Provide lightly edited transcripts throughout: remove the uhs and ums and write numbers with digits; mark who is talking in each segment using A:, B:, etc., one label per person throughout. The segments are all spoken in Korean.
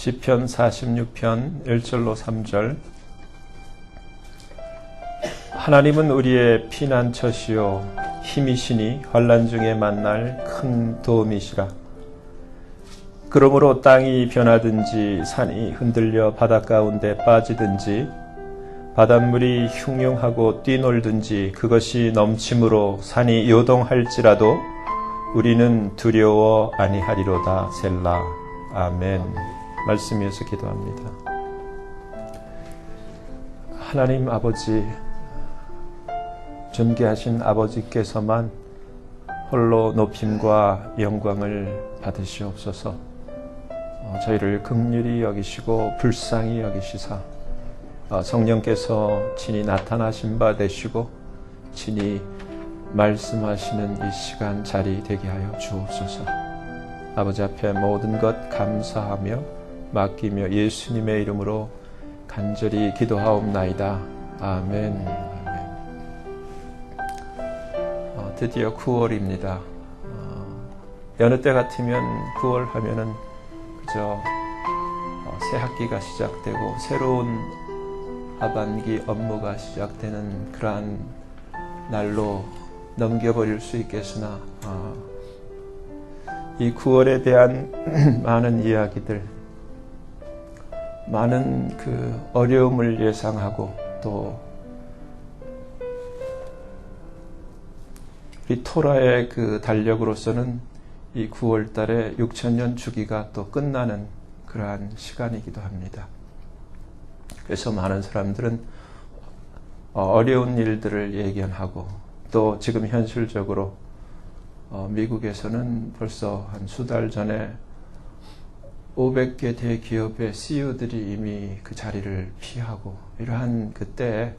A: 시편 46편 1절로 3절. 하나님은 우리의 피난처시요 힘이시니 환난 중에 만날 큰 도움이시라. 그러므로 땅이 변하든지 산이 흔들려 바닷가운데 빠지든지 바닷물이 흉흉하고 뛰놀든지 그것이 넘침으로 산이 요동할지라도 우리는 두려워 아니하리로다. 셀라. 아멘. 말씀이어서 기도합니다. 하나님 아버지, 존귀하신 아버지께서만 홀로 높임과 영광을 받으시옵소서. 저희를 긍휼히 여기시고 불쌍히 여기시사 성령께서 친히 나타나신 바 되시고 친히 말씀하시는 이 시간 자리 되게 하여 주옵소서. 아버지 앞에 모든 것 감사하며 맡기며 예수님의 이름으로 간절히 기도하옵나이다. 아멘. 드디어 9월입니다. 여느 때 같으면 9월 하면은 그저 새 학기가 시작되고 새로운 하반기 업무가 시작되는 그러한 날로 넘겨버릴 수 있겠으나 이 9월에 대한 많은 이야기들, 많은 그 어려움을 예상하고 또 우리 토라의 그 달력으로서는 이 9월 달에 6천년 주기가 또 끝나는 그러한 시간이기도 합니다. 그래서 많은 사람들은 어려운 일들을 예견하고 또 지금 현실적으로 미국에서는 벌써 한 수달 전에 500개 대기업의 CEO들이 이미 그 자리를 피하고 이러한 그때에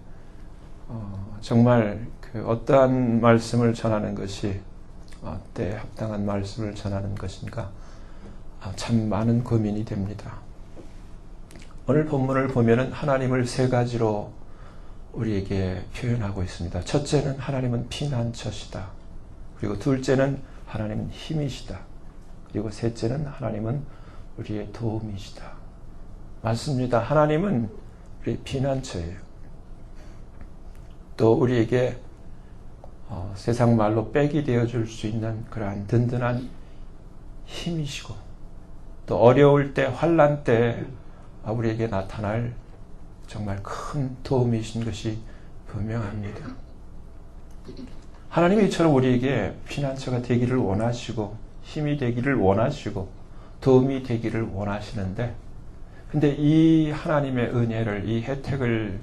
A: 정말 그 어떠한 말씀을 전하는 것이 때에 합당한 말씀을 전하는 것인가 참 많은 고민이 됩니다. 오늘 본문을 보면은 하나님을 세 가지로 우리에게 표현하고 있습니다. 첫째는 하나님은 피난처시다. 그리고 둘째는 하나님은 힘이시다. 그리고 셋째는 하나님은 우리의 도움이시다. 맞습니다. 하나님은 우리의 피난처예요. 또 우리에게 세상 말로 백이 되어줄 수 있는 그러한 든든한 힘이시고 또 어려울 때 환난 때 우리에게 나타날 정말 큰 도움이신 것이 분명합니다. 하나님이 이처럼 우리에게 피난처가 되기를 원하시고 힘이 되기를 원하시고 도움이 되기를 원하시는데 근데 이 하나님의 은혜를 이 혜택을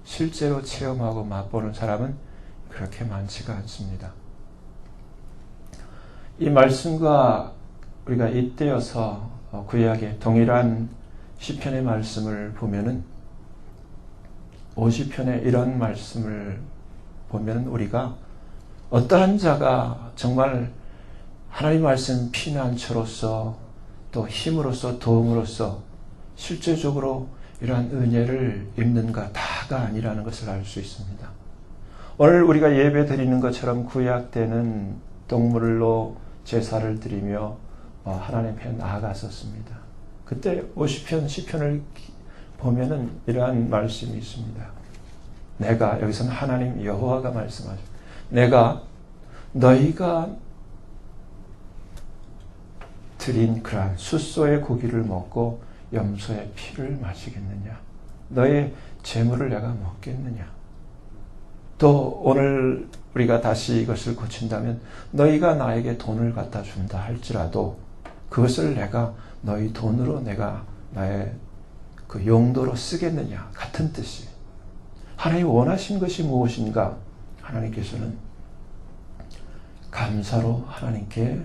A: 실제로 체험하고 맛보는 사람은 그렇게 많지가 않습니다. 이 말씀과 우리가 잇대어서 구약의 동일한 시편의 말씀을 보면은 50편의 이런 말씀을 보면 우리가 어떠한 자가 정말 하나님 말씀 피난처로서 또 힘으로서 도움으로서 실제적으로 이러한 은혜를 입는가 다가 아니라는 것을 알 수 있습니다. 오늘 우리가 예배 드리는 것처럼 구약 때는 동물로 제사를 드리며 하나님 앞에 나아갔었습니다. 그때 50편 시편을 보면은 이러한 말씀이 있습니다. 내가 여기서는 하나님 여호와가 말씀하죠. 내가 너희가 드린 그러한 숫소의 고기를 먹고 염소의 피를 마시겠느냐? 너의 재물을 내가 먹겠느냐? 또 오늘 우리가 다시 이것을 고친다면 너희가 나에게 돈을 갖다 준다 할지라도 그것을 내가 너희 돈으로 내가 나의 그 용도로 쓰겠느냐? 같은 뜻이. 하나님 원하신 것이 무엇인가? 하나님께서는 감사로 하나님께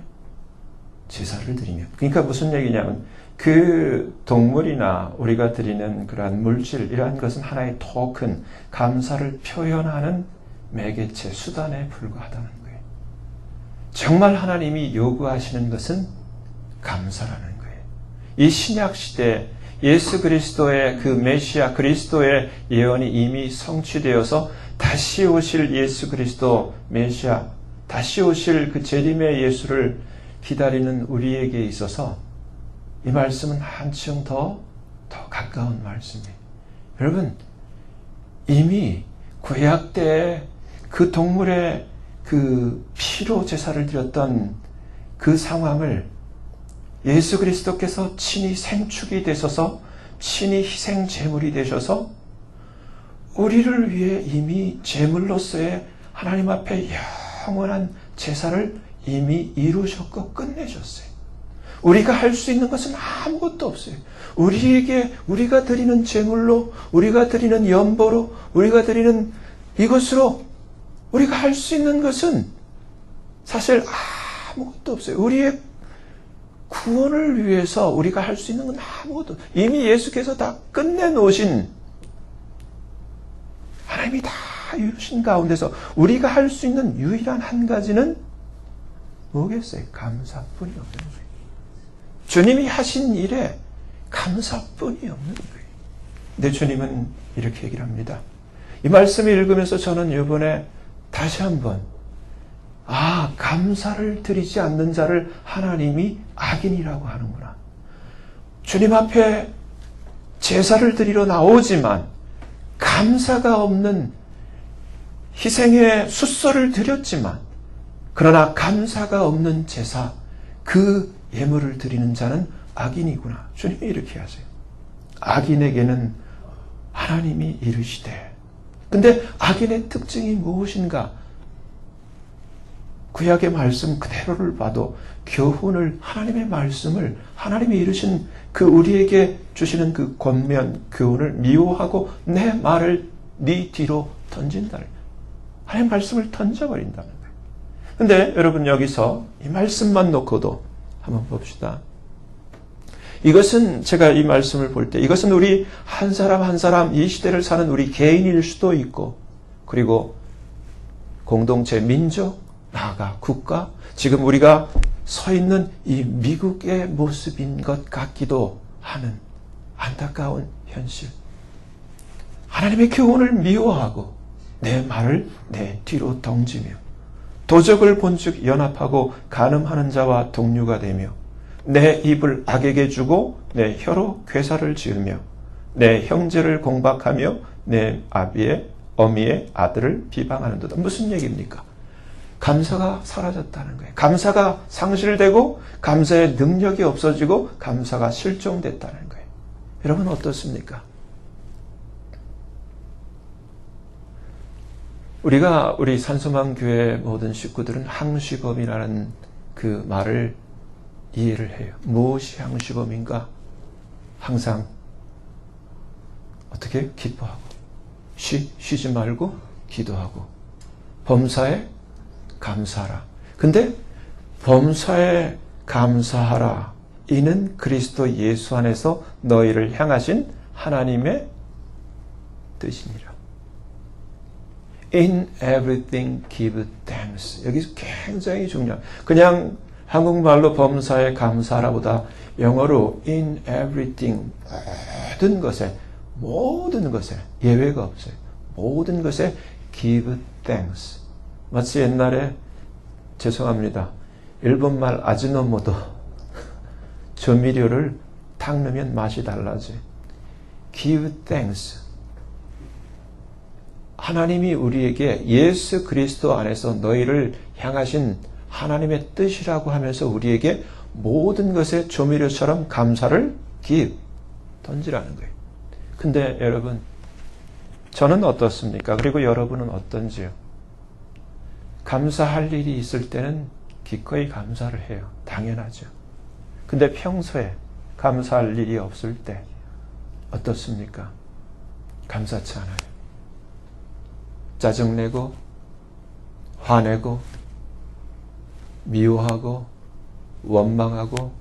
A: 제사를 드리면. 그러니까 무슨 얘기냐면 그 동물이나 우리가 드리는 그러한 물질 이러한 것은 하나의 토큰, 감사를 표현하는 매개체, 수단에 불과하다는 거예요. 정말 하나님이 요구하시는 것은 감사라는 거예요. 이 신약 시대 예수 그리스도의 그 메시아 그리스도의 예언이 이미 성취되어서 다시 오실 예수 그리스도 메시아, 다시 오실 그 재림의 예수를 기다리는 우리에게 있어서 이 말씀은 한층 더 가까운 말씀이에요. 여러분, 이미 구약 때 그 동물의 그 피로 제사를 드렸던 그 상황을 예수 그리스도께서 친히 생축이 되셔서 친히 희생 제물이 되셔서 우리를 위해 이미 제물로서의 하나님 앞에 영원한 제사를 이미 이루셨고 끝내셨어요. 우리가 할 수 있는 것은 아무것도 없어요. 우리가 드리는 제물로, 우리가 드리는 연보로, 우리가 드리는 이것으로 우리가 할 수 있는 것은 사실 아무것도 없어요. 우리의 구원을 위해서 우리가 할 수 있는 건 아무것도 없어요. 이미 예수께서 다 끝내놓으신, 하나님이 다 이루신 가운데서 우리가 할 수 있는 유일한 한 가지는 뭐겠어요? 감사뿐이 없는 거예요. 주님이 하신 일에 감사뿐이 없는 거예요. 근데 주님은 이렇게 얘기를 합니다. 이 말씀을 읽으면서 저는 이번에 다시 한번 감사를 드리지 않는 자를 하나님이 악인이라고 하는구나. 주님 앞에 제사를 드리러 나오지만 감사가 없는 희생의 숫소를 드렸지만 그러나 감사가 없는 제사, 그 예물을 드리는 자는 악인이구나. 주님이 이렇게 하세요. 악인에게는 하나님이 이르시되. 근데 악인의 특징이 무엇인가? 구약의 말씀 그대로를 봐도 교훈을, 하나님의 말씀을, 하나님이 이루신 그 우리에게 주시는 그 권면, 교훈을 미워하고 내 말을 네 뒤로 던진다는 거예요. 하나님의 말씀을 던져버린다는 거예요. 근데 여러분, 여기서 이 말씀만 놓고도 한번 봅시다. 이것은, 제가 이 말씀을 볼 때 이것은 우리 한 사람 한 사람, 이 시대를 사는 우리 개인일 수도 있고, 그리고 공동체, 민족, 나아가 국가, 지금 우리가 서 있는 이 미국의 모습인 것 같기도 하는 안타까운 현실. 하나님의 교훈을 미워하고 내 말을 내 뒤로 던지며 도적을 본즉 연합하고 간음하는 자와 동류가 되며 내 입을 악에게 주고 내 혀로 괴사를 지으며 내 형제를 공박하며 내 어미의 아들을 비방하는도다. 무슨 얘기입니까? 감사가 사라졌다는 거예요. 감사가 상실되고 감사의 능력이 없어지고 감사가 실종됐다는 거예요. 여러분 어떻습니까? 우리 산소망 교회 모든 식구들은 항시범이라는 그 말을 이해를 해요. 무엇이 항시범인가? 항상 어떻게? 기뻐하고 쉬지 말고 기도하고 범사에 감사하라. 근데 범사에 감사하라. 이는 그리스도 예수 안에서 너희를 향하신 하나님의 뜻이니라. In everything give thanks. 여기서 굉장히 중요한, 그냥 한국말로 범사에 감사하라보다 영어로 in everything, 모든 것에 예외가 없어요. 모든 것에 give thanks. 마치 옛날에, 죄송합니다, 일본말 아지노모도 조미료를 탁 넣으면 맛이 달라져요. give thanks. 하나님이 우리에게 예수 그리스도 안에서 너희를 향하신 하나님의 뜻이라고 하면서 우리에게 모든 것에 조미료처럼 감사를 던지라는 거예요. 근데 여러분, 저는 어떻습니까? 그리고 여러분은 어떤지요? 감사할 일이 있을 때는 기꺼이 감사를 해요. 당연하죠. 근데 평소에 감사할 일이 없을 때 어떻습니까? 감사치 않아요. 짜증내고 화내고 미워하고 원망하고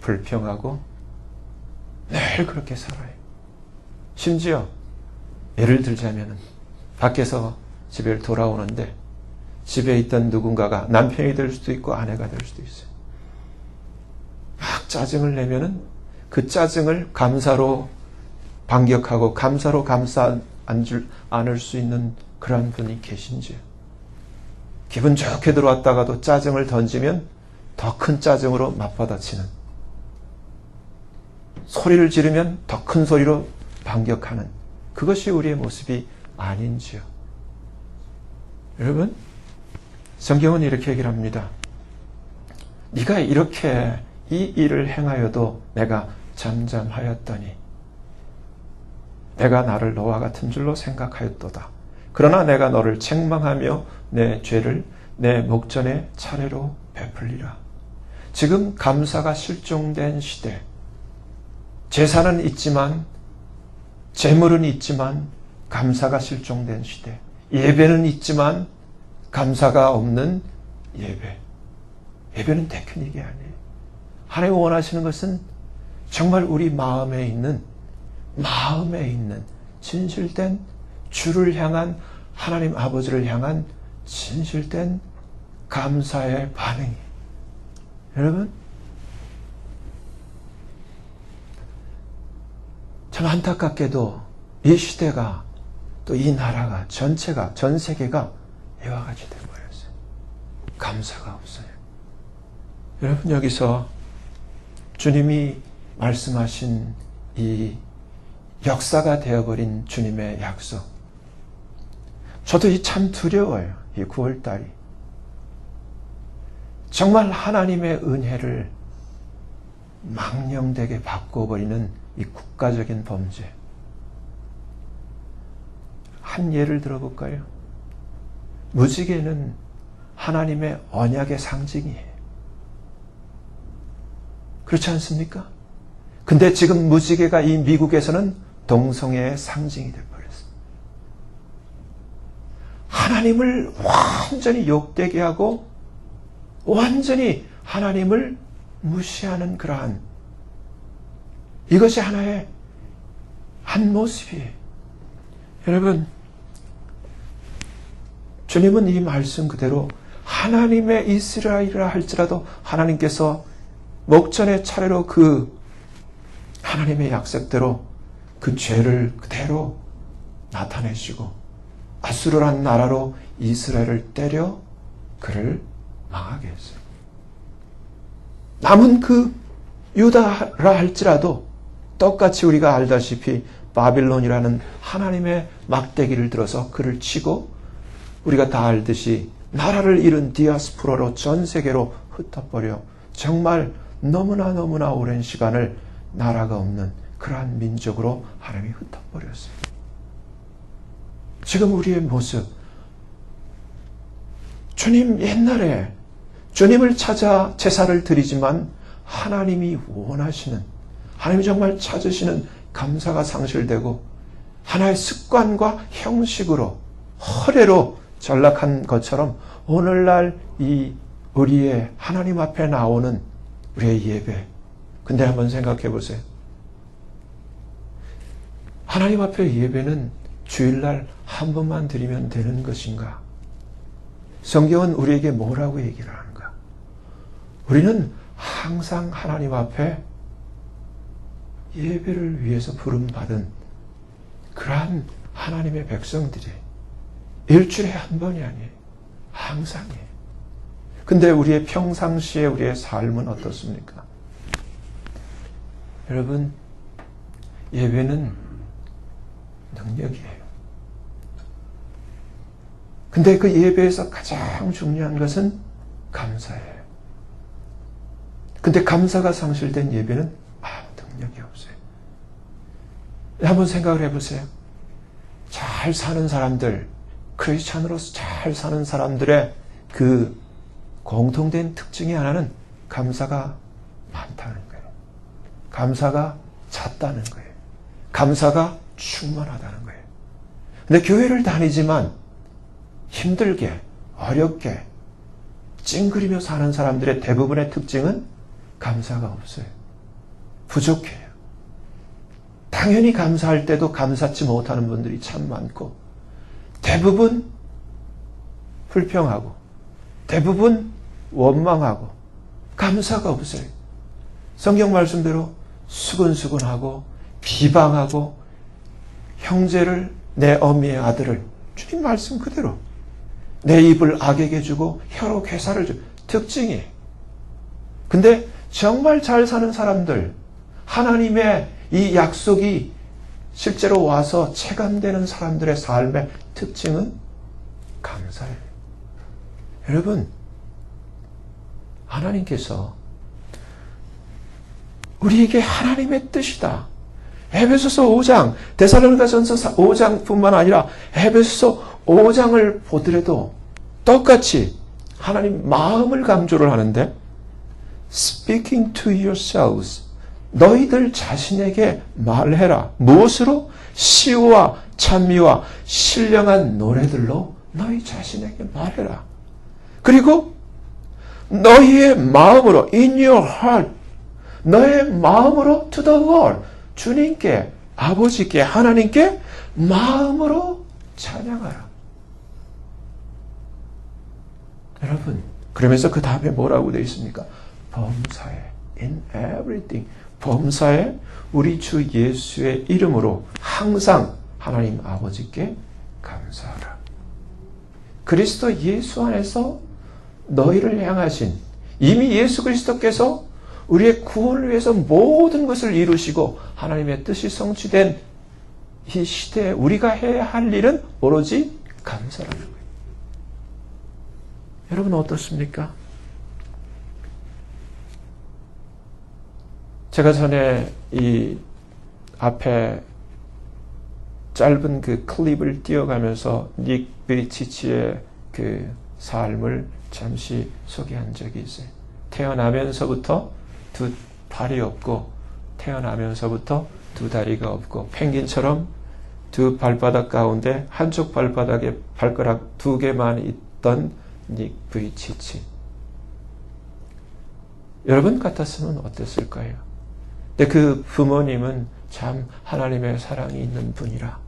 A: 불평하고 늘 그렇게 살아요. 심지어 예를 들자면 밖에서 집에 돌아오는데 집에 있던 누군가가 남편이 될 수도 있고 아내가 될 수도 있어요. 막 짜증을 내면은 그 짜증을 감사로 반격하고 감사로 감싸 안을 수 있는 그런 분이 계신지요. 기분 좋게 들어왔다가도 짜증을 던지면 더 큰 짜증으로 맞받아치는. 소리를 지르면 더 큰 소리로 반격하는 그것이 우리의 모습이 아닌지요. 여러분, 성경은 이렇게 얘기를 합니다. 네가 이렇게 이 일을 행하여도 내가 잠잠하였더니 내가 나를 너와 같은 줄로 생각하였도다. 그러나 내가 너를 책망하며 내 죄를 내 목전에 차례로 베풀리라. 지금 감사가 실종된 시대, 제사는 있지만 제물은 있지만 감사가 실종된 시대, 예배는 있지만 감사가 없는 예배. 예배는 테크닉이 아니에요. 하나님 원하시는 것은 정말 우리 마음에 있는 진실된 주를 향한, 하나님 아버지를 향한 진실된 감사의 반응이. 여러분, 참 안타깝게도 이 시대가, 또 이 나라가, 전체가, 전 세계가 이와 같이 되어버렸어요. 감사가 없어요. 여러분, 여기서 주님이 말씀하신 이 역사가 되어버린 주님의 약속, 저도 이 참 두려워요. 이 9월달이 정말 하나님의 은혜를 망령되게 바꿔버리는 이 국가적인 범죄. 한 예를 들어볼까요? 무지개는 하나님의 언약의 상징이에요. 그렇지 않습니까? 근데 지금 무지개가 이 미국에서는 동성애의 상징이 되어버렸어요. 하나님을 완전히 욕되게 하고 완전히 하나님을 무시하는 그러한, 이것이 하나의 한 모습이에요. 여러분, 주님은 이 말씀 그대로 하나님의 이스라엘이라 할지라도 하나님께서 목전의 차례로 그 하나님의 약속대로 그 죄를 그대로 나타내시고 아수르란 나라로 이스라엘을 때려 그를 망하게 했어요. 남은 그 유다라 할지라도 똑같이 우리가 알다시피 바빌론이라는 하나님의 막대기를 들어서 그를 치고, 우리가 다 알듯이 나라를 잃은 디아스포라로 전 세계로 흩어버려 정말 너무나 오랜 시간을 나라가 없는 그러한 민족으로 하나님이 흩어버렸어요. 지금 우리의 모습, 주님 옛날에 주님을 찾아 제사를 드리지만 하나님이 원하시는, 하나님이 정말 찾으시는 감사가 상실되고 하나의 습관과 형식으로 허례로 전락한 것처럼 오늘날 이 우리의 하나님 앞에 나오는 우리의 예배. 근데 한번 생각해 보세요. 하나님 앞에 예배는 주일날 한 번만 드리면 되는 것인가? 성경은 우리에게 뭐라고 얘기를 하는가? 우리는 항상 하나님 앞에 예배를 위해서 부름받은 그러한 하나님의 백성들이 일주일에 한 번이 아니에요. 항상이에요. 근데 우리의 평상시에 우리의 삶은 어떻습니까? 여러분, 예배는 능력이에요. 근데 그 예배에서 가장 중요한 것은 감사예요. 근데 감사가 상실된 예배는 아무 능력이 없어요. 한번 생각을 해보세요. 잘 사는 사람들, 크리스찬으로서 잘 사는 사람들의 그 공통된 특징이 하나는 감사가 많다는 거예요. 감사가 잦다는 거예요. 감사가 충만하다는 거예요. 근데 교회를 다니지만 힘들게, 어렵게, 찡그리며 사는 사람들의 대부분의 특징은 감사가 없어요. 부족해요. 당연히 감사할 때도 감사치 못하는 분들이 참 많고, 대부분 불평하고, 대부분 원망하고, 감사가 없어요. 성경 말씀대로 수근수근하고, 비방하고, 형제를, 내 어미의 아들을, 주님 말씀 그대로 내 입을 악에게 주고 혀로 괴사를 주, 특징이에요. 근데 정말 잘 사는 사람들, 하나님의 이 약속이 실제로 와서 체감되는 사람들의 삶의 특징은 감사예요. 여러분, 하나님께서 우리에게 하나님의 뜻이다. 에베소서 5장, 데살로니가전서 5장뿐만 아니라 에베소서 5장을 보더라도 똑같이 하나님 마음을 강조를 하는데 Speaking to yourselves, 너희들 자신에게 말해라. 무엇으로? 시와 찬미와 신령한 노래들로 너희 자신에게 말해라. 그리고 너희의 마음으로 in your heart, 너의 마음으로 to the Lord, 주님께, 아버지께, 하나님께 마음으로 찬양하라. 여러분, 그러면서 그 다음에 뭐라고 되어 있습니까? 범사에, in everything, 범사에 우리 주 예수의 이름으로 항상 하나님 아버지께 감사하라. 그리스도 예수 안에서 너희를 향하신, 이미 예수 그리스도께서 우리의 구원을 위해서 모든 것을 이루시고 하나님의 뜻이 성취된 이 시대에 우리가 해야 할 일은 오로지 감사라는 거예요. 여러분 어떻습니까? 제가 전에 이 앞에 짧은 그 클립을 띄워가면서 닉 베이치치의 그 삶을 잠시 소개한 적이 있어요. 태어나면서부터 두 팔이 없고 태어나면서부터 두 다리가 없고 펭귄처럼 두 발바닥 가운데 한쪽 발바닥에 발가락 두 개만 있던 닉 베이치치. 여러분 같았으면 어땠을까요? 근데 그 부모님은 참 하나님의 사랑이 있는 분이라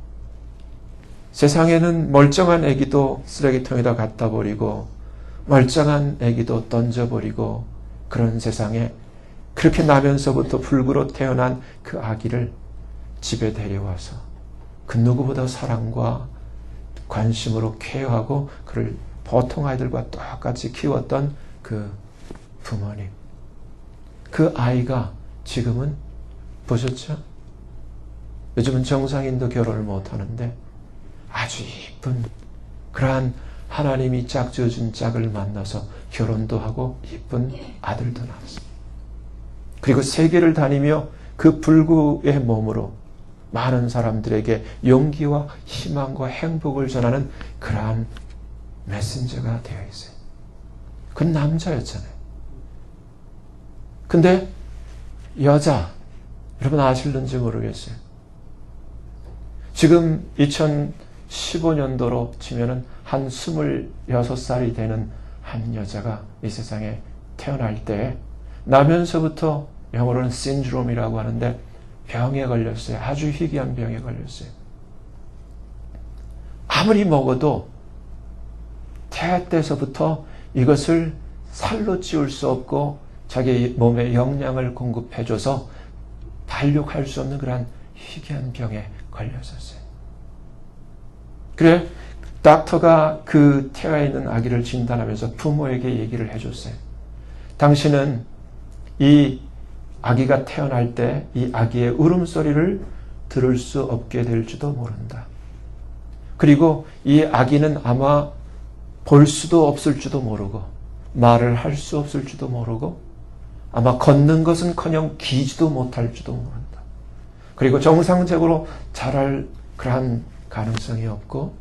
A: 세상에는 멀쩡한 아기도 쓰레기통에다 갖다 버리고 멀쩡한 아기도 던져버리고 그런 세상에 그렇게 나면서부터 불구로 태어난 그 아기를 집에 데려와서 그 누구보다 사랑과 관심으로 케어하고 그를 보통 아이들과 똑같이 키웠던 그 부모님. 그 아이가 지금은 보셨죠? 요즘은 정상인도 결혼을 못하는데 아주 이쁜 그러한 하나님이 짝지어준 짝을 만나서 결혼도 하고 이쁜 아들도 낳았습니다. 그리고 세계를 다니며 그 불구의 몸으로 많은 사람들에게 용기와 희망과 행복을 전하는 그러한 메신저가 되어 있어요. 그건 남자였잖아요. 근데 여자, 여러분 아실는지 모르겠어요. 지금 2015년도로 치면은 한 26살이 되는 한 여자가 이 세상에 태어날 때 나면서부터 영어로는 신드롬이라고 하는데 병에 걸렸어요. 아주 희귀한 병에 걸렸어요. 아무리 먹어도 태아 때서부터 이것을 살로 찌울 수 없고 자기 몸에 영양을 공급해줘서 발육할 수 없는 그러한 희귀한 병에 걸렸었어요. 그래 닥터가 그 태아에 있는 아기를 진단하면서 부모에게 얘기를 해줬어요. 당신은 이 아기가 태어날 때 이 아기의 울음소리를 들을 수 없게 될지도 모른다. 그리고 이 아기는 아마 볼 수도 없을지도 모르고 말을 할 수 없을지도 모르고 아마 걷는 것은커녕 기지도 못할지도 모른다. 그리고 정상적으로 자랄 그러한 가능성이 없고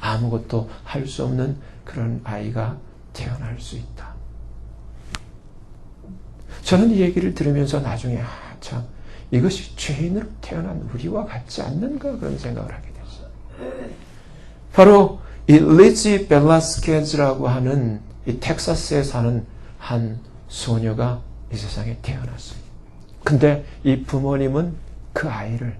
A: 아무것도 할 수 없는 그런 아이가 태어날 수 있다. 저는 이 얘기를 들으면서 나중에 참 이것이 죄인으로 태어난 우리와 같지 않는가 그런 생각을 하게 됐어요. 바로 이 리지 벨라스케즈라고 하는 이 텍사스에 사는 한 소녀가 이 세상에 태어났어요. 근데 이 부모님은 그 아이를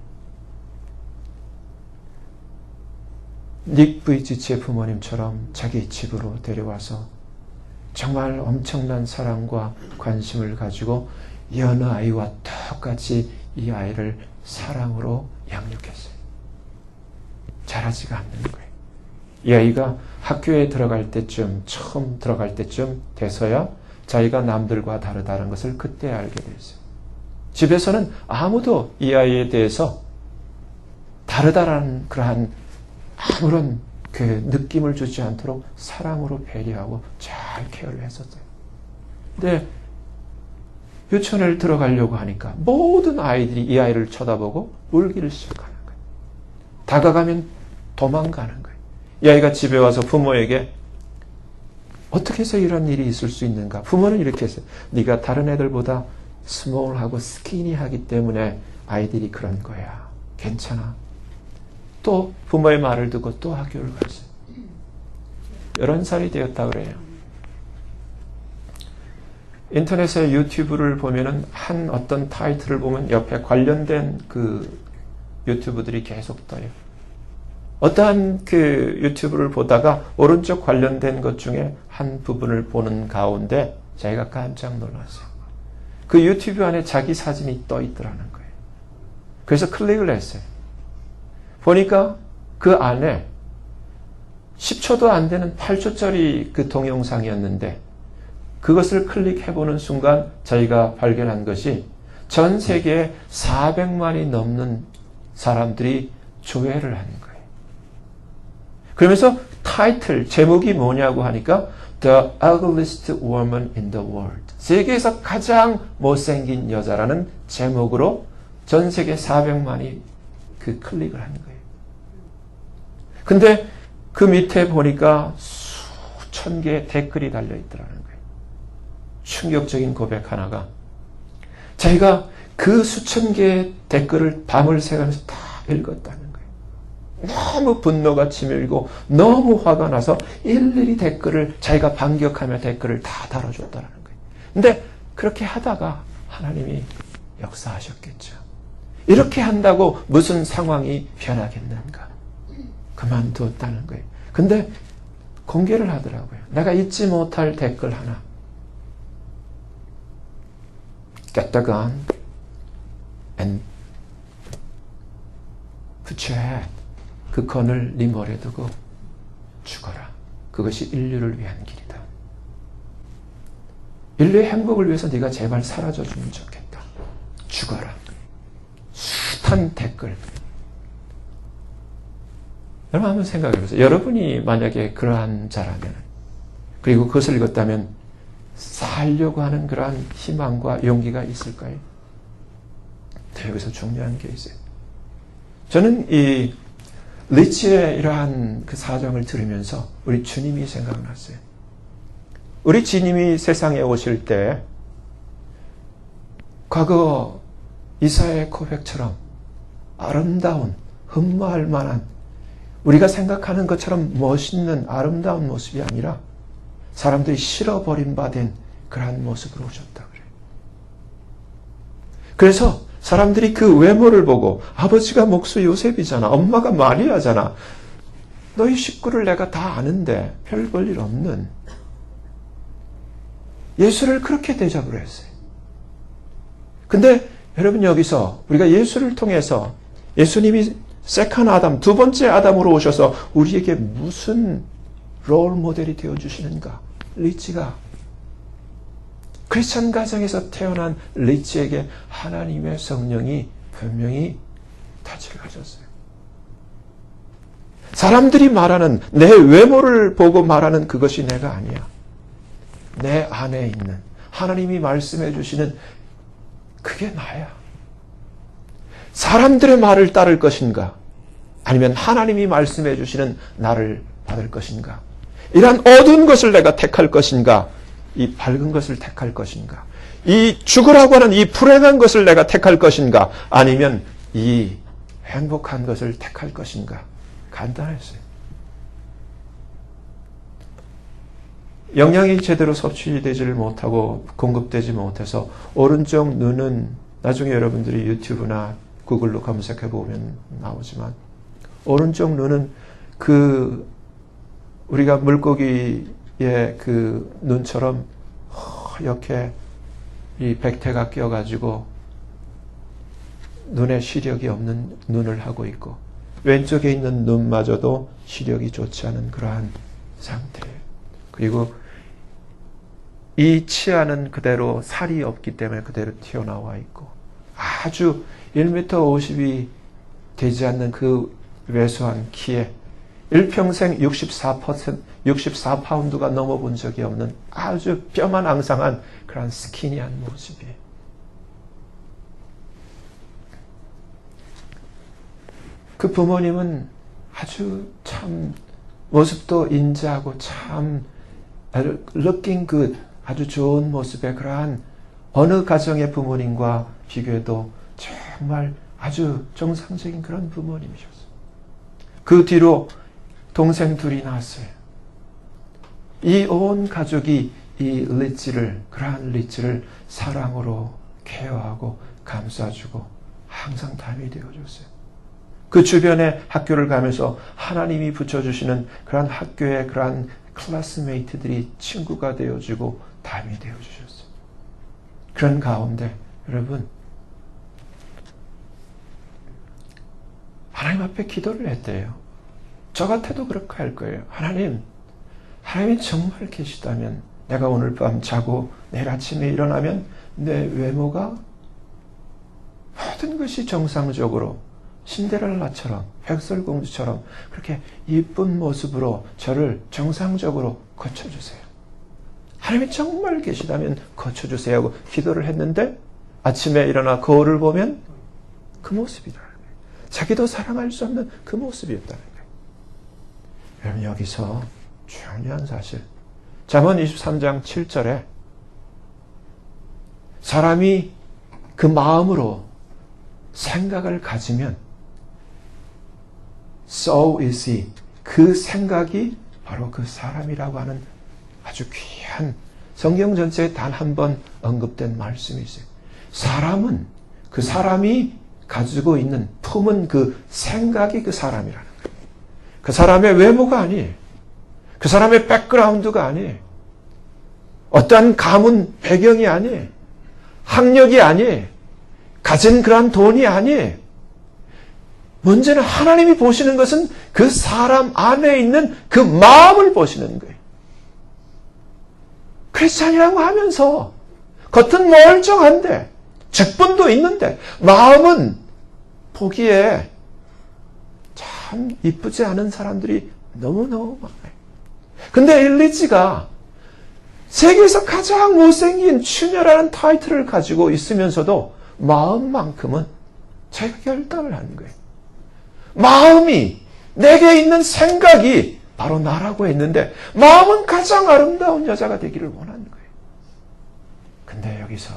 A: 닉 브이치치의 부모님처럼 자기 집으로 데려와서 정말 엄청난 사랑과 관심을 가지고 여느 아이와 똑같이 이 아이를 사랑으로 양육했어요. 자라지가 않는 거예요. 이 아이가 학교에 들어갈 때쯤, 처음 들어갈 때쯤 돼서야 자기가 남들과 다르다는 것을 그때 알게 됐어요. 집에서는 아무도 이 아이에 대해서 다르다라는 그러한 아무런 그 느낌을 주지 않도록 사랑으로 배려하고 잘 케어를 했었어요. 근데 유치원을 들어가려고 하니까 모든 아이들이 이 아이를 쳐다보고 울기를 시작하는 거예요. 다가가면 도망가는 거예요. 이 아이가 집에 와서 부모에게 어떻게 해서 이런 일이 있을 수 있는가? 부모는 이렇게 했어요. 네가 다른 애들보다 스몰하고 스키니하기 때문에 아이들이 그런 거야. 괜찮아. 또 부모의 말을 듣고 또 학교를 갔어요. 11살이 되었다 그래요. 인터넷에 유튜브를 보면은 한 어떤 타이틀을 보면 옆에 관련된 그 유튜브들이 계속 떠요. 어떠한 그 유튜브를 보다가 오른쪽 관련된 것 중에 한 부분을 보는 가운데 자기가 깜짝 놀랐어요. 그 유튜브 안에 자기 사진이 떠 있더라는 거예요. 그래서 클릭을 했어요. 보니까 그 안에 10초도 안 되는 8초짜리 그 동영상이었는데 그것을 클릭해보는 순간 자기가 발견한 것이 전 세계에 400만이 넘는 사람들이 조회를 하는 거예요. 그러면서 타이틀, 제목이 뭐냐고 하니까 The Ugliest Woman in the World. 세계에서 가장 못생긴 여자라는 제목으로 전 세계 400만이 그 클릭을 하는 거예요. 근데 그 밑에 보니까 수천 개의 댓글이 달려있더라는 거예요. 충격적인 고백 하나가 자기가 그 수천 개의 댓글을 밤을 새가면서 다 읽었다는 거예요. 너무 분노가 치밀고 너무 화가 나서 일일이 댓글을 자기가 반격하며 댓글을 다 달아줬다는 거예요. 근데 그렇게 하다가 하나님이 역사하셨겠죠. 이렇게 한다고 무슨 상황이 변하겠는가? 그만두었다는 거예요. 근데 공개를 하더라고요. 내가 잊지 못할 댓글 하나. Get the gun and put your head. 그 건을 네 머리에 두고 죽어라. 그것이 인류를 위한 길이다. 인류의 행복을 위해서 네가 제발 사라져주면 좋겠다. 죽어라. 숱한 댓글. 여러분 한번 생각해 보세요. 여러분이 만약에 그러한 자라면, 그리고 그것을 읽었다면 살려고 하는 그러한 희망과 용기가 있을까요? 여기서 중요한 게 있어요. 저는 이 리치의 이러한 그 사정을 들으면서 우리 주님이 생각났어요. 우리 주님이 세상에 오실 때 과거 이사야의 고백처럼 아름다운, 흠모할 만한, 우리가 생각하는 것처럼 멋있는 아름다운 모습이 아니라 사람들이 싫어버림받은 그러한 모습으로 오셨다 그래요. 그래서 사람들이 그 외모를 보고 아버지가 목수 요셉이잖아. 엄마가 마리아잖아. 너희 식구를 내가 다 아는데 별 볼 일 없는 예수를 그렇게 대접을 했어요. 근데 여러분 여기서 우리가 예수를 통해서 예수님이 세컨 아담, 두 번째 아담으로 오셔서 우리에게 무슨 롤 모델이 되어주시는가? 리치가 크리스천 가정에서 태어난 리치에게 하나님의 성령이 분명히 터치를 하셨어요. 사람들이 말하는 내 외모를 보고 말하는 그것이 내가 아니야. 내 안에 있는 하나님이 말씀해 주시는 그게 나야. 사람들의 말을 따를 것인가? 아니면 하나님이 말씀해 주시는 나를 받을 것인가? 이러한 어두운 것을 내가 택할 것인가? 이 밝은 것을 택할 것인가? 이 죽으라고 하는 이 불행한 것을 내가 택할 것인가? 아니면 이 행복한 것을 택할 것인가? 간단했어요. 영양이 제대로 섭취되지를 못하고 공급되지 못해서 오른쪽 눈은 나중에 여러분들이 유튜브나 구글로 검색해 보면 나오지만 오른쪽 눈은 그 우리가 물고기의 그 눈처럼 허옇게 이 백태가 껴가지고 눈에 시력이 없는 눈을 하고 있고 왼쪽에 있는 눈마저도 시력이 좋지 않은 그러한 상태예요. 그리고 이 치아는 그대로 살이 없기 때문에 그대로 튀어나와 있고 아주 1m 50이 되지 않는 그 왜소한 키에 일평생 64파운드가 넘어본 적이 없는 아주 뼈만 앙상한 그런 스키니한 모습이. 그 부모님은 아주 참 모습도 인자하고 참 looking good, 아주 좋은 모습의 그러한 어느 가정의 부모님과 비교해도 정말 아주 정상적인 그런 부모님이셨어요. 그 뒤로 동생 둘이 낳았어요. 이 온 가족이 그러한 리치를 사랑으로 케어하고 감싸주고 항상 담이 되어줬어요. 그 주변에 학교를 가면서 하나님이 붙여주시는 그러한 학교의 그러한 클래스메이트들이 친구가 되어주고 담이 되어주셨어요. 그런 가운데 여러분, 하나님 앞에 기도를 했대요. 저 같아도 그렇게 할 거예요. 하나님이 정말 계시다면 내가 오늘 밤 자고 내일 아침에 일어나면 내 외모가 모든 것이 정상적으로 신데렐라처럼 백설공주처럼 그렇게 이쁜 모습으로 저를 정상적으로 고쳐주세요. 하나님이 정말 계시다면 고쳐주세요 하고 기도를 했는데 아침에 일어나 거울을 보면 그 모습이더라고요. 자기도 사랑할 수 없는 그 모습이었다는 거예요. 여러분, 여기서 중요한 사실, 잠언 23장 7절에 사람이 그 마음으로 생각을 가지면 so is he, 그 생각이 바로 그 사람이라고 하는 아주 귀한 성경 전체에 단 한 번 언급된 말씀이 있어요. 사람은 그 사람이 가지고 있는 품은 그 생각이 그 사람이라는 거예요. 그 사람의 외모가 아니에요. 그 사람의 백그라운드가 아니에요. 어떠한 가문 배경이 아니에요. 학력이 아니에요. 가진 그러한 돈이 아니에요. 문제는 하나님이 보시는 것은 그 사람 안에 있는 그 마음을 보시는 거예요. 크리스찬이라고 하면서 겉은 멀쩡한데 직분도 있는데 마음은 보기에 참 이쁘지 않은 사람들이 너무너무 많아요. 근데 엘리지가 세계에서 가장 못생긴 추녀라는 타이틀을 가지고 있으면서도 마음만큼은 자기가 결단을 하는 거예요. 마음이, 내게 있는 생각이 바로 나라고 했는데 마음은 가장 아름다운 여자가 되기를 원하는 거예요. 근데 여기서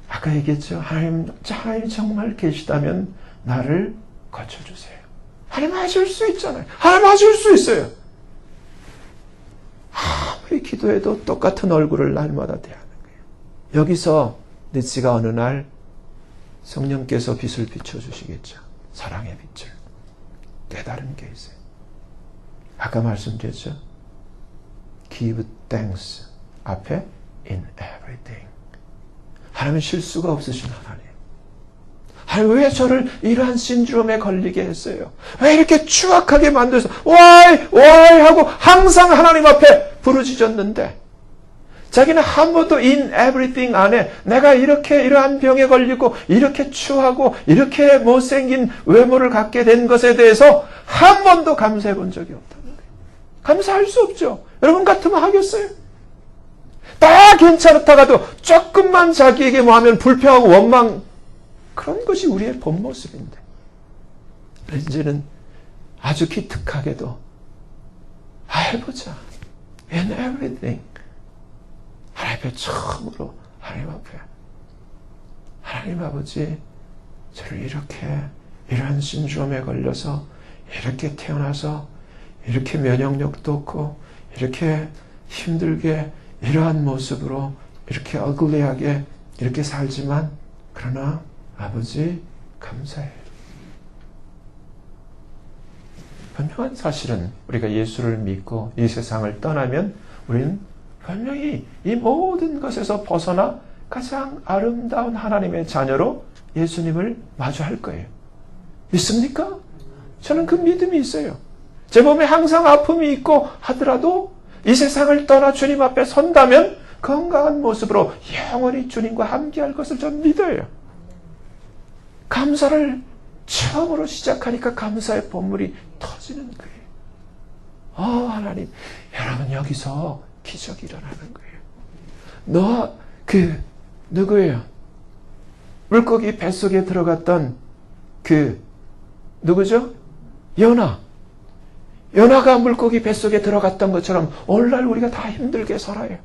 A: 아까 얘기했죠. 하나님 정말 계시다면 나를 고쳐주세요. 하나님 하실 수 있잖아요. 하나님 하실 수 있어요. 아무리 기도해도 똑같은 얼굴을 날마다 대하는 거예요. 여기서 니치가 어느 날 성령께서 빛을 비춰주시겠죠. 사랑의 빛을. 깨달은 게 있어요. 아까 말씀드렸죠. Give thanks 앞에 in everything. 하나님은 실수가 없으신 하나님. 하나님 왜 저를 이러한 신드롬에 걸리게 했어요? 왜 이렇게 추악하게 만들어서 why 하고 항상 하나님 앞에 부르짖었는데 자기는 한 번도 in everything 안에 내가 이렇게 이러한 병에 걸리고 이렇게 추하고 이렇게 못생긴 외모를 갖게 된 것에 대해서 한 번도 감사해 본 적이 없다는 거예요. 감사할 수 없죠. 여러분 같으면 하겠어요? 다 괜찮다가도 조금만 자기에게 뭐 하면 불평하고 원망, 그런 것이 우리의 본 모습인데 이제는 아주 기특하게도 해보자. In everything. 하나님 앞에 처음으로 하나님 아버지 저를 이러한 신드롬에 걸려서 이렇게 태어나서 이렇게 면역력도 없고 이렇게 힘들게 이러한 모습으로 이렇게 어글리하게 이렇게 살지만 그러나 아버지 감사해요. 분명한 사실은 우리가 예수를 믿고 이 세상을 떠나면 우리는 분명히 이 모든 것에서 벗어나 가장 아름다운 하나님의 자녀로 예수님을 마주할 거예요. 믿습니까? 저는 그 믿음이 있어요. 제 몸에 항상 아픔이 있고 하더라도 이 세상을 떠나 주님 앞에 선다면 건강한 모습으로 영원히 주님과 함께할 것을 저는 믿어요. 감사를 처음으로 시작하니까 감사의 본물이 터지는 거예요. 하나님, 여러분 여기서 기적이 일어나는 거예요. 누구예요? 물고기 뱃속에 들어갔던 누구죠? 요나가 물고기 뱃속에 들어갔던 것처럼 오늘날 우리가 다 힘들게 살아요.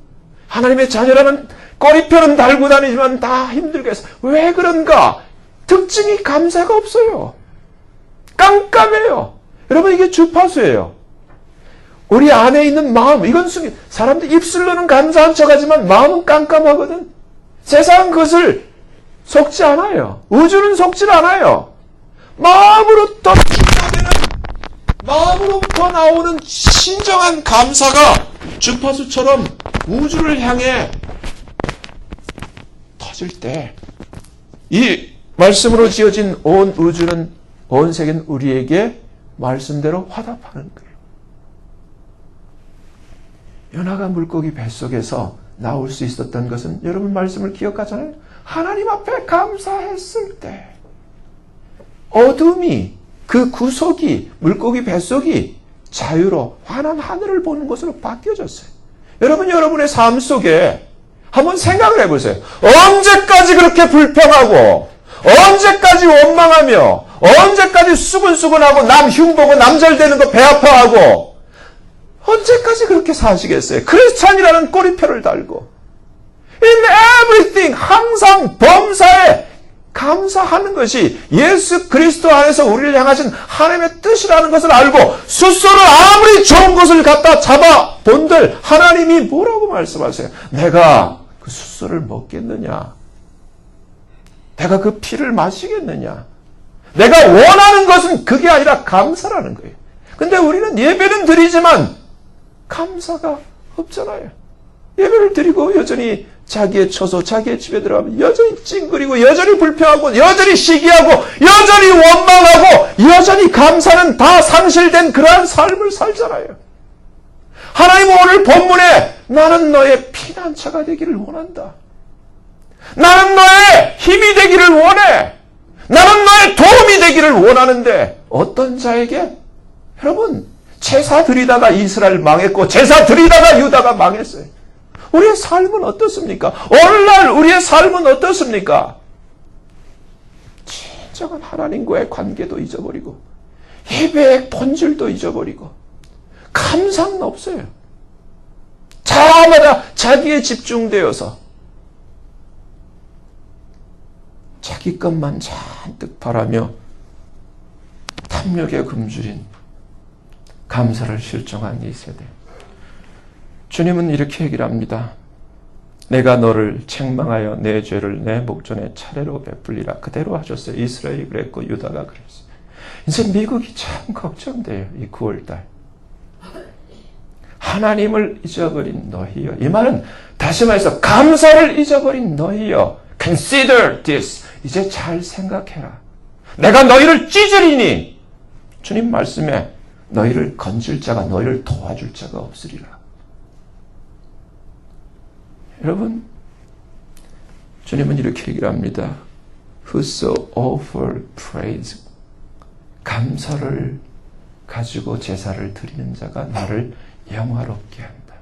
A: 하나님의 자녀라면 꼬리표는 달고 다니지만 다 힘들게 살아요. 왜 그런가? 특징이 감사가 없어요. 깜깜해요. 여러분 이게 주파수예요. 우리 안에 있는 마음, 이건 사람들 입술로는 감사한 척하지만 마음은 깜깜하거든. 세상은 그것을 속지 않아요. 우주는 속질 않아요. 마음으로부터 나오는 진정한 감사가 주파수처럼 우주를 향해 터질 때 이 말씀으로 지어진 온 우주는, 온 세계는 우리에게 말씀대로 화답하는 거예요. 요나가 물고기 뱃속에서 나올 수 있었던 것은 여러분 말씀을 기억하잖아요. 하나님 앞에 감사했을 때 어둠이, 그 구석이, 물고기 뱃속이 자유로 환한 하늘을 보는 것으로 바뀌어졌어요. 여러분의 삶 속에 한번 생각을 해보세요. 언제까지 그렇게 불평하고, 언제까지 원망하며, 언제까지 수근수근하고, 남 흉보고, 남절되는 거 배 아파하고, 언제까지 그렇게 사시겠어요? 크리스찬이라는 꼬리표를 달고, in everything, 항상 범사에 감사하는 것이 예수 그리스도 안에서 우리를 향하신 하나님의 뜻이라는 것을 알고 숫소를 아무리 좋은 것을 갖다 잡아 본들 하나님이 뭐라고 말씀하세요? 내가 그 숫소를 먹겠느냐? 내가 그 피를 마시겠느냐? 내가 원하는 것은 그게 아니라 감사라는 거예요. 근데 우리는 예배는 드리지만 감사가 없잖아요. 예배를 드리고 여전히 자기의 처소, 자기의 집에 들어가면 여전히 찡그리고 여전히 불평하고 여전히 시기하고 여전히 원망하고 여전히 감사는 다 상실된 그러한 삶을 살잖아요. 하나님은 오늘 본문에 나는 너의 피난처가 되기를 원한다. 나는 너의 힘이 되기를 원해. 나는 너의 도움이 되기를 원하는데 어떤 자에게? 여러분, 제사 드리다가 이스라엘 망했고 제사 드리다가 유다가 망했어요. 우리의 삶은 어떻습니까? 오늘날 우리의 삶은 어떻습니까? 진정한 하나님과의 관계도 잊어버리고 예배의 본질도 잊어버리고 감사는 없어요. 자마다 자기에 집중되어서 자기 것만 잔뜩 바라며 탐욕에 굶주린 감사를 실종한 이 세대. 주님은 이렇게 얘기를 합니다. 내가 너를 책망하여 내 죄를 내 목전에 차례로 베풀리라. 그대로 하셨어요. 이스라엘이 그랬고 유다가 그랬어요. 이제 미국이 참 걱정돼요. 이 9월달. 하나님을 잊어버린 너희여. 이 말은 다시 말해서 감사를 잊어버린 너희여. Consider this. 이제 잘 생각해라. 내가 너희를 찢으리니 주님 말씀에 너희를 건질 자가, 너희를 도와줄 자가 없으리라. 여러분, 주님은 이렇게 얘기를 합니다. Whoso offer praise, 감사를 가지고 제사를 드리는 자가 나를 영화롭게 한다.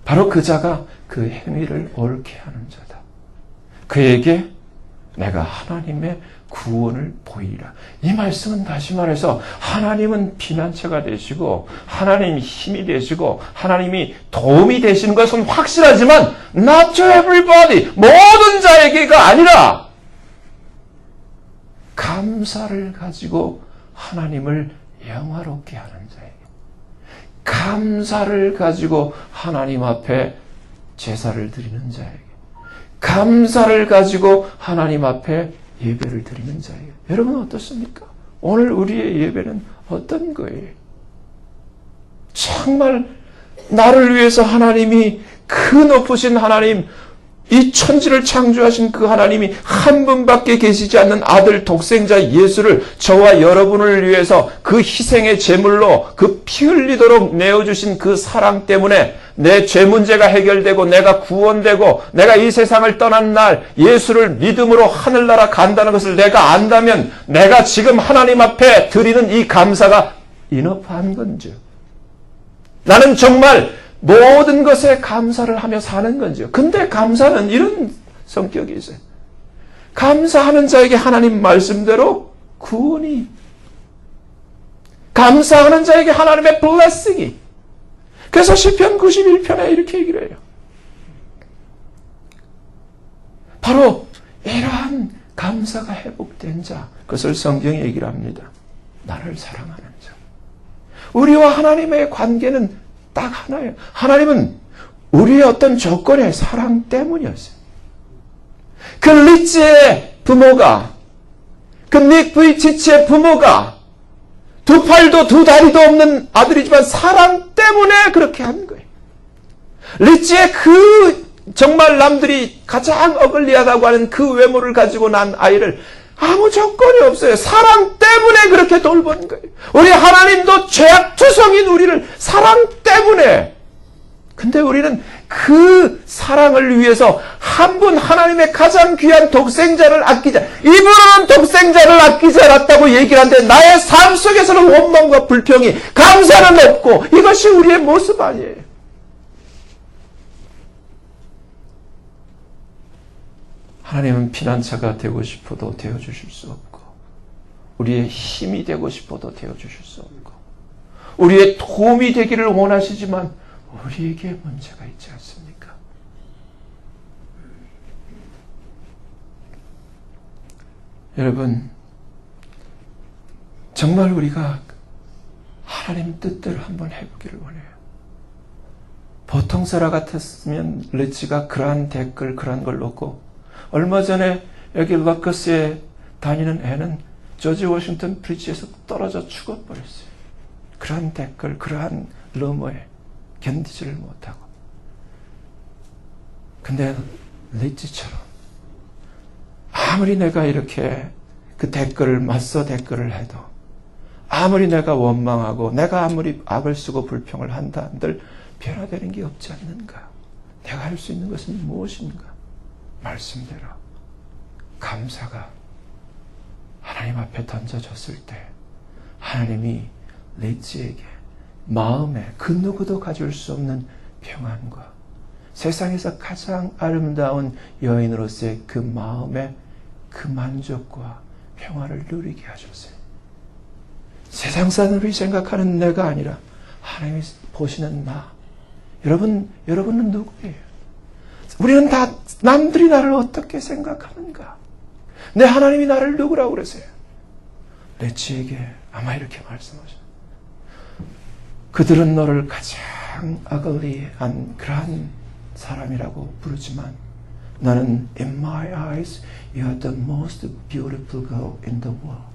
A: 바로 그 자가 그 행위를 옳게 하는 자다. 그에게 내가 하나님의 구원을 보이라. 이 말씀은 다시 말해서 하나님은 피난처가 되시고 하나님이 힘이 되시고 하나님이 도움이 되시는 것은 확실하지만 not to everybody, 모든 자에게가 아니라 감사를 가지고 하나님을 영화롭게 하는 자에게, 감사를 가지고 하나님 앞에 제사를 드리는 자에게, 감사를 가지고 하나님 앞에 예배를 드리는 자예요. 여러분 어떻습니까? 오늘 우리의 예배는 어떤 거예요? 정말 나를 위해서 하나님이 그 높으신 하나님, 이 천지를 창조하신 그 하나님이 한 분밖에 계시지 않는 아들 독생자 예수를 저와 여러분을 위해서 그 희생의 제물로 그 피 흘리도록 내어주신 그 사랑 때문에 내 죄 문제가 해결되고 내가 구원되고 내가 이 세상을 떠난 날 예수를 믿음으로 하늘나라 간다는 것을 내가 안다면 내가 지금 하나님 앞에 드리는 이 감사가 인업한 건지, 나는 정말 모든 것에 감사를 하며 사는 건지요. 근데 감사는 이런 성격이 있어요. 감사하는 자에게 하나님 말씀대로 구원이, 감사하는 자에게 하나님의 blessing이. 그래서 시편 91편에 이렇게 얘기를 해요. 바로 이러한 감사가 회복된 자, 그것을 성경이 얘기를 합니다. 나를 사랑하는 자. 우리와 하나님의 관계는 딱 하나예요. 하나님은 우리의 어떤 조건의 사랑 때문이었어요. 그 리츠의 부모가, 그 닉 부이치치의 부모가 두 팔도 두 다리도 없는 아들이지만 사랑 때문에 그렇게 한 거예요. 리츠의 그 정말 남들이 가장 어글리하다고 하는 그 외모를 가지고 난 아이를 아무 조건이 없어요. 사랑 때문에 그렇게 돌본 거예요. 우리 하나님도 죄악투성인 우리를 사랑 때문에. 근데 우리는 그 사랑을 위해서 한 분 하나님의 가장 귀한 독생자를 아끼자. 이분은 독생자를 아끼지 않았다고 얘기를 하는데 나의 삶 속에서는 원망과 불평이, 감사는 없고, 이것이 우리의 모습 아니에요. 하나님은 피난처가 되고 싶어도 되어주실 수 없고, 우리의 힘이 되고 싶어도 되어주실 수 없고, 우리의 도움이 되기를 원하시지만 우리에게 문제가 있지 않습니까? 여러분, 정말 우리가 하나님 뜻대로 한번 해보기를 원해요. 보통 사람 같았으면 리치가 그러한 댓글, 그러한 걸 놓고, 얼마 전에 여기 러커스에 다니는 애는 조지 워싱턴 브리지에서 떨어져 죽어버렸어요. 그러한 댓글, 그러한 러머에 견디지를 못하고. 근데 리치처럼 아무리 내가 이렇게 그 댓글을 맞서 댓글을 해도, 아무리 내가 원망하고 내가 아무리 악을 쓰고 불평을 한다 한들 변화되는 게 없지 않는가? 내가 할 수 있는 것은 무엇인가? 말씀대로 감사가 하나님 앞에 던져졌을 때 하나님이 리치에게 마음에 그 누구도 가질 수 없는 평안과 세상에서 가장 아름다운 여인으로서의 그 마음의 그 만족과 평화를 누리게 하셨어요. 세상 사람들이 생각하는 내가 아니라 하나님이 보시는 나. 여러분은 누구예요? 우리는 다 남들이 나를 어떻게 생각하는가? 내 하나님이 나를 누구라고 그러세요? 레치에게 아마 이렇게 말씀하셨어요. 그들은 너를 가장 어글리한 그러한 사람이라고 부르지만 나는 in my eyes you are the most beautiful girl in the world.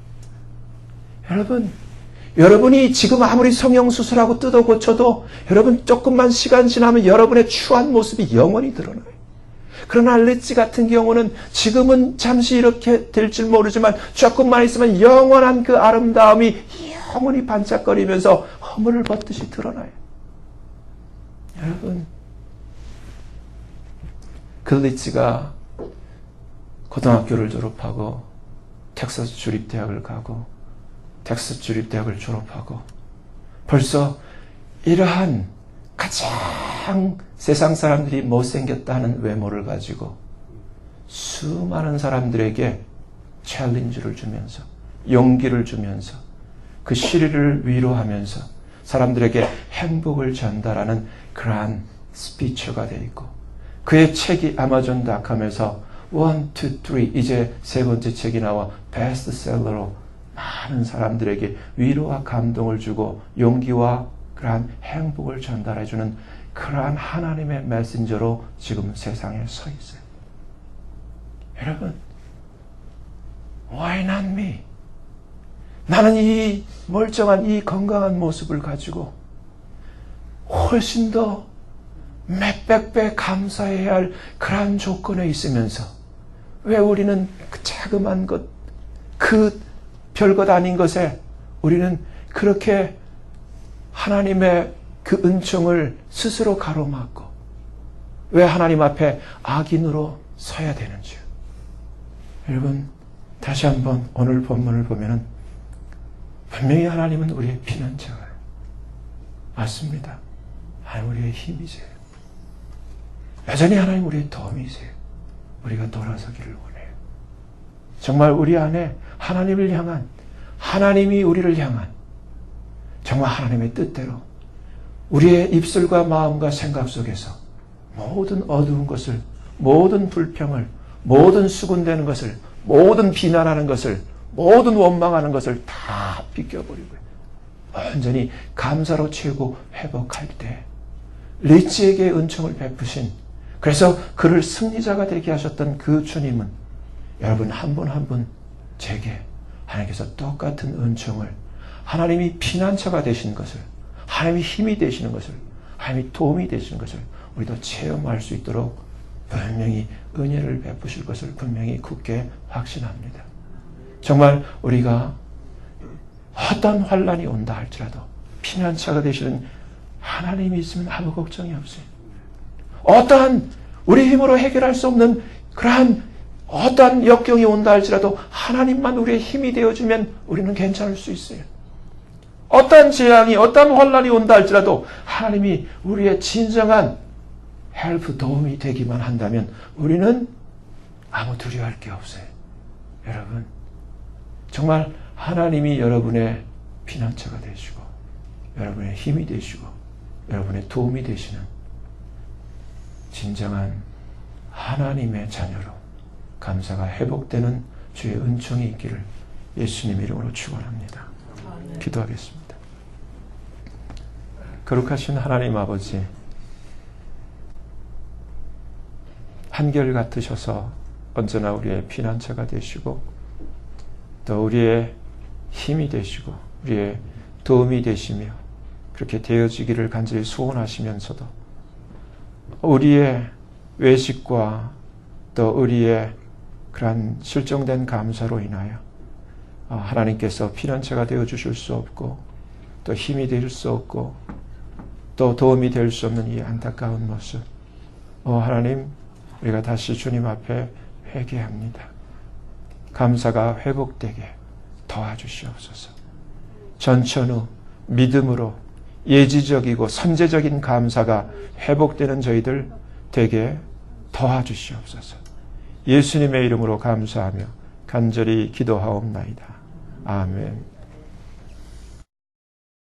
A: 여러분이 지금 아무리 성형수술하고 뜯어 고쳐도 여러분 조금만 시간 지나면 여러분의 추한 모습이 영원히 드러나요. 그러나 리치 같은 경우는 지금은 잠시 이렇게 될지 모르지만 조금만 있으면 영원한 그 아름다움이 영원히 반짝거리면서 허물을 벗듯이 드러나요. 여러분, 그 리치가 고등학교를 졸업하고 텍사스 주립대학을 가고 텍사스 주립대학을 졸업하고 벌써 이러한 가장 세상 사람들이 못생겼다는 외모를 가지고 수많은 사람들에게 챌린지를 주면서 용기를 주면서 그 시리를 위로하면서 사람들에게 행복을 전달하는 그러한 스피처가 되어 있고 그의 책이 아마존닷컴에서 1, 2, 3 이제 세 번째 책이 나와 베스트셀러로 많은 사람들에게 위로와 감동을 주고 용기와 그러한 행복을 전달해주는 그러한 하나님의 메신저로 지금 세상에 서 있어요. 여러분, why not me? 나는 이 멀쩡한 이 건강한 모습을 가지고 훨씬 더 몇백 배 감사해야 할 그러한 조건에 있으면서 왜 우리는 그 자그만 것, 그 별것 아닌 것에 우리는 그렇게 하나님의 그 은총을 스스로 가로막고 왜 하나님 앞에 악인으로 서야 되는지요? 여러분, 다시 한번 오늘 본문을 보면은 분명히 하나님은 우리의 피난처가요. 맞습니다. 하나님 우리의 힘이세요. 여전히 하나님 우리의 도움이세요. 우리가 돌아서기를 원해요. 정말 우리 안에 하나님을 향한, 하나님이 우리를 향한 정말 하나님의 뜻대로 우리의 입술과 마음과 생각 속에서 모든 어두운 것을, 모든 불평을, 모든 수군대는 것을, 모든 비난하는 것을, 모든 원망하는 것을 다 비껴버리고요. 완전히 감사로 채우고 회복할 때 리치에게 은총을 베푸신, 그래서 그를 승리자가 되게 하셨던 그 주님은 여러분 한 분 한 분 제게 하나님께서 똑같은 은총을, 하나님이 피난처가 되시는 것을, 하나님이 힘이 되시는 것을, 하나님이 도움이 되시는 것을 우리도 체험할 수 있도록 분명히 은혜를 베푸실 것을 분명히 굳게 확신합니다. 정말 우리가 어떤 환난이 온다 할지라도 피난처가 되시는 하나님이 있으면 아무 걱정이 없어요. 어떠한 우리 힘으로 해결할 수 없는 그러한 어떠한 역경이 온다 할지라도 하나님만 우리의 힘이 되어주면 우리는 괜찮을 수 있어요. 어떠한 재앙이, 어떠한 환난이 온다 할지라도 하나님이 우리의 진정한 헬프, 도움이 되기만 한다면 우리는 아무 두려워할 게 없어요. 여러분, 정말 하나님이 여러분의 피난처가 되시고 여러분의 힘이 되시고 여러분의 도움이 되시는 진정한 하나님의 자녀로 감사가 회복되는 주의 은총이 있기를 예수님 이름으로 축원합니다. 기도하겠습니다. 거룩하신 하나님 아버지, 한결같으셔서 언제나 우리의 피난처가 되시고 또 우리의 힘이 되시고 우리의 도움이 되시며 그렇게 되어지기를 간절히 소원하시면서도 우리의 외식과 또 우리의 그러한 실종된 감사로 인하여 하나님께서 피난처가 되어주실 수 없고 또 힘이 될 수 없고 또 도움이 될 수 없는 이 안타까운 모습, 하나님, 우리가 다시 주님 앞에 회개합니다. 감사가 회복되게 도와주시옵소서. 전천후 믿음으로 예지적이고 선제적인 감사가 회복되는 저희들 되게 도와주시옵소서. 예수님의 이름으로 감사하며 간절히 기도하옵나이다. 아멘.